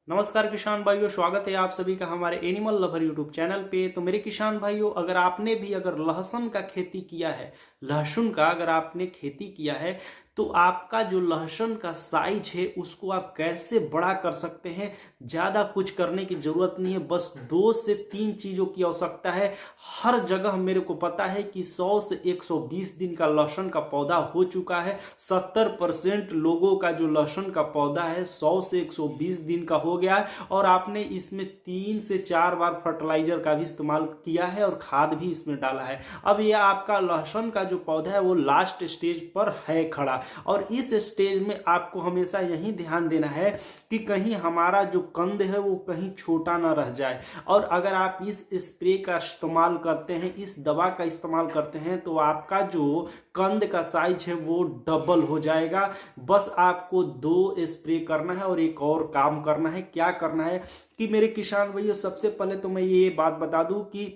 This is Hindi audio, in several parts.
नमस्कार किसान भाइयों, स्वागत है आप सभी का हमारे एनिमल लवर यूट्यूब चैनल पे। तो मेरे किसान भाइयों, अगर आपने भी लहसुन का खेती किया है, लहसुन का अगर आपने खेती किया है तो आपका जो लहसुन का साइज है उसको आप कैसे बड़ा कर सकते हैं। ज़्यादा कुछ करने की ज़रूरत नहीं है, बस 2 से 3 चीज़ों की आवश्यकता है। हर जगह मेरे को पता है कि 100 से 120 दिन का लहसुन का पौधा हो चुका है। 70% लोगों का जो लहसुन का पौधा है 100 से 120 दिन का हो गया है और आपने इसमें 3 से 4 बार फर्टिलाइजर का भी इस्तेमाल किया है और खाद भी इसमें डाला है। अब यह आपका लहसुन का जो पौधा है वो लास्ट स्टेज पर है खड़ा, और इस स्टेज में आपको हमेशा यही ध्यान देना है कि कहीं हमारा जो कंद है वो कहीं छोटा ना रह जाए। और अगर आप इस स्प्रे का इस्तेमाल करते हैं, इस दवा का इस्तेमाल करते हैं, तो आपका जो कंद का साइज है वो डबल हो जाएगा। बस आपको 2 स्प्रे करना है और एक और काम करना है। क्या करना है कि मेरे किसान भैया, सबसे पहले तो मैं ये बात बता दूं कि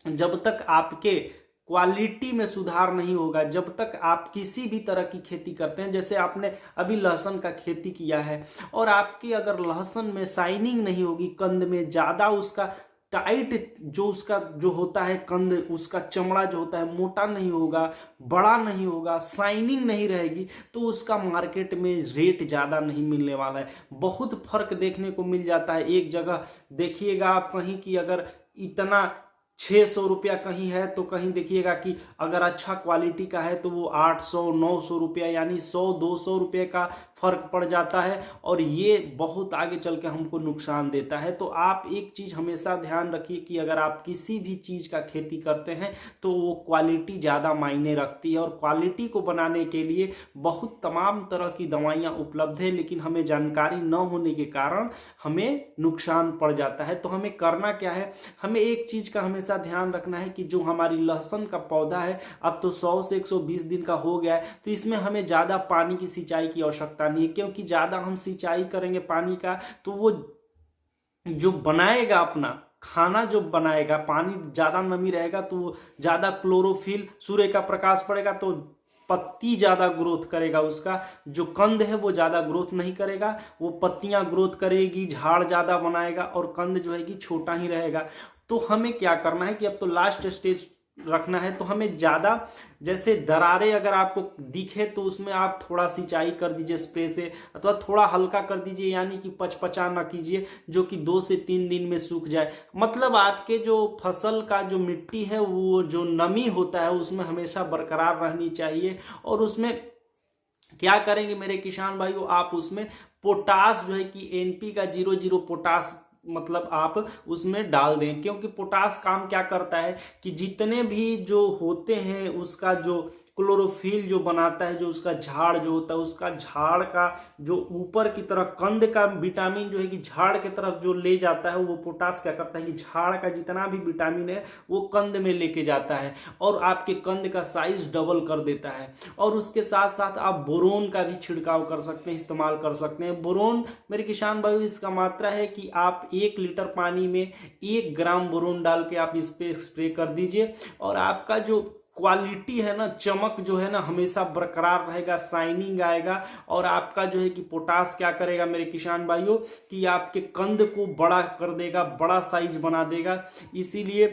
जब तक आपके क्वालिटी में सुधार नहीं होगा, जब तक आप किसी भी तरह की खेती करते हैं, जैसे आपने अभी लहसुन का खेती किया है और आपकी अगर लहसुन में शाइनिंग नहीं होगी, कंद में ज़्यादा उसका टाइट जो उसका जो होता है कंद, उसका चमड़ा जो होता है मोटा नहीं होगा, बड़ा नहीं होगा, शाइनिंग नहीं रहेगी, तो उसका मार्केट में रेट ज़्यादा नहीं मिलने वाला है। बहुत फर्क देखने को मिल जाता है। एक जगह देखिएगा आप कहीं कि अगर इतना 600 रुपया कहीं है, तो कहीं देखिएगा कि अगर अच्छा क्वालिटी का है तो वो 800-900 रुपया, यानी 100-200 रुपये का फर्क पड़ जाता है और ये बहुत आगे चल के हमको नुकसान देता है। तो आप एक चीज़ हमेशा ध्यान रखिए कि अगर आप किसी भी चीज़ का खेती करते हैं तो वो क्वालिटी ज़्यादा मायने रखती है, और क्वालिटी को बनाने के लिए बहुत तमाम तरह की दवाइयाँ उपलब्ध है, लेकिन हमें जानकारी न होने के कारण हमें नुकसान पड़ जाता है। तो हमें करना क्या है, हमें एक चीज़ का हमेशा ध्यान रखना है कि जो हमारी लहसुन का पौधा है अब तो 100 से 120 दिन का हो गया है, तो इसमें हमें ज़्यादा पानी की सिंचाई की आवश्यकता नहीं है, क्योंकि ज़्यादा हम सिंचाई करेंगे पानी का तो वो जो बनाएगा अपना खाना, जो बनाएगा, पानी ज़्यादा नमी रहेगा तो ज़्यादा क्लोरोफिल, सूर्य का प्रकाश पड़ेगा तो पत्ती ज़्यादा ग्रोथ करेगा, उसका जो कंद है वो ज़्यादा ग्रोथ नहीं करेगा, वो पत्तियां ग्रोथ करेगी, झाड़ ज़्यादा बनाएगा और कंद जो है कि छोटा ही रहेगा। तो हमें क्या करना है कि अब तो लास्ट स्टेज रखना है, तो हमें ज़्यादा जैसे दरारें अगर आपको दिखे तो उसमें आप थोड़ा सिंचाई कर दीजिए स्प्रे से, अथवा थोड़ा हल्का कर दीजिए, यानी कि पचपचा ना कीजिए जो कि 2 से 3 दिन में सूख जाए। मतलब आपके जो फसल का जो मिट्टी है वो जो नमी होता है उसमें हमेशा बरकरार रहनी चाहिए। और उसमें क्या करेंगे मेरे किसान भाइयों, आप उसमें पोटास जो है कि एनपी का 00 पोटास मतलब आप उसमें डाल दें, क्योंकि पोटास काम क्या करता है कि जितने भी जो होते हैं उसका जो क्लोरोफिल जो बनाता है, जो उसका झाड़ जो होता है, उसका झाड़ का जो ऊपर की तरफ कंद का विटामिन जो है कि झाड़ की तरफ जो ले जाता है, वो पोटास क्या करता है कि झाड़ का जितना भी विटामिन है वो कंद में लेके जाता है और आपके कंद का साइज डबल कर देता है। और उसके साथ साथ आप बोरोन का भी छिड़काव कर सकते हैं, इस्तेमाल कर सकते हैं। बोरोन मेरे किसान भाई, इसका मात्रा है कि आप 1 लीटर पानी में 1 ग्राम बोरोन डाल के आप इस पे स्प्रे कर दीजिए, और आपका जो क्वालिटी है ना, चमक जो है ना, हमेशा बरकरार रहेगा, शाइनिंग आएगा। और आपका जो है कि पोटास क्या करेगा मेरे किसान भाइयों कि आपके कंद को बड़ा कर देगा, बड़ा साइज बना देगा। इसीलिए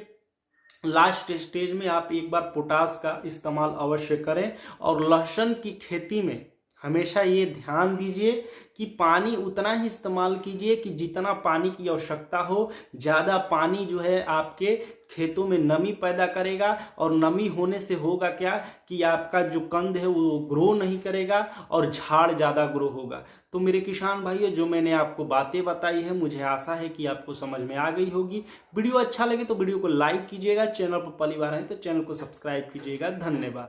लास्ट स्टेज में आप एक बार पोटास का इस्तेमाल अवश्य करें। और लहसुन की खेती में हमेशा ये ध्यान दीजिए कि पानी उतना ही इस्तेमाल कीजिए कि जितना पानी की आवश्यकता हो। ज़्यादा पानी जो है आपके खेतों में नमी पैदा करेगा, और नमी होने से होगा क्या कि आपका जो कंद है वो ग्रो नहीं करेगा और झाड़ ज़्यादा ग्रो होगा। तो मेरे किसान भाइयों, जो मैंने आपको बातें बताई है, मुझे आशा है कि आपको समझ में आ गई होगी। वीडियो अच्छा लगे तो वीडियो को लाइक कीजिएगा, चैनल पर पहली बार है तो चैनल को सब्सक्राइब कीजिएगा। धन्यवाद।